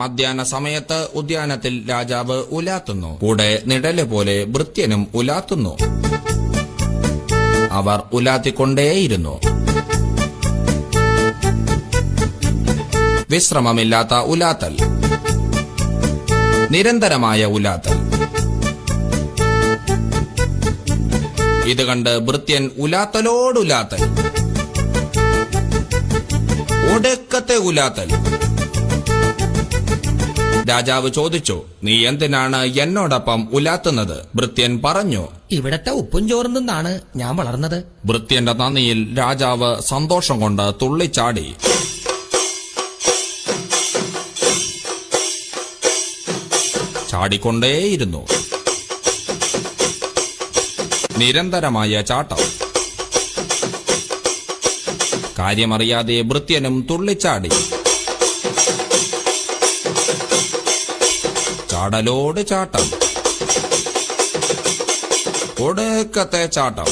മധ്യാഹ്ന സമയത്ത് ഉദ്യാനത്തിൽ രാജാവ് ഉലാത്തുന്നു. കൂടെ നിഴല് പോലെ ഭൃത്യനും ഉലാത്തുന്നു. അവർ ഉലാത്തിക്കൊണ്ടേയിരുന്നു. വിശ്രമമില്ലാത്ത ഉലാത്തൽ, നിരന്തരമായ ഉലാത്തൽ. ഇത് കണ്ട് ഭൃത്യൻ ഉലാത്തലോടുലാത്തൽ, ഒടുക്കത്തെ ഉലാത്തൽ. രാജാവ് ചോദിച്ചു, നീ എന്തിനാണ് എന്നോടൊപ്പം ഉലാത്തുന്നത്? ഭൃത്യൻ പറഞ്ഞു, ഇവിടത്തെ ഉപ്പും ചോറും നിന്നാണ് ഞാൻ വളർന്നത്. ഭൃത്യന്റെ നന്ദിയിൽ രാജാവ് സന്തോഷം കൊണ്ട് തുള്ളിച്ചാടി. ചാടിക്കൊണ്ടേയിരുന്നു. നിരന്തരമായ ചാട്ടം. കാര്യമറിയാതെ ഭൃത്യനും തുള്ളിച്ചാടി. ചാടലോട് ചാട്ടം, ഒടുക്കത്തെ ചാട്ടം.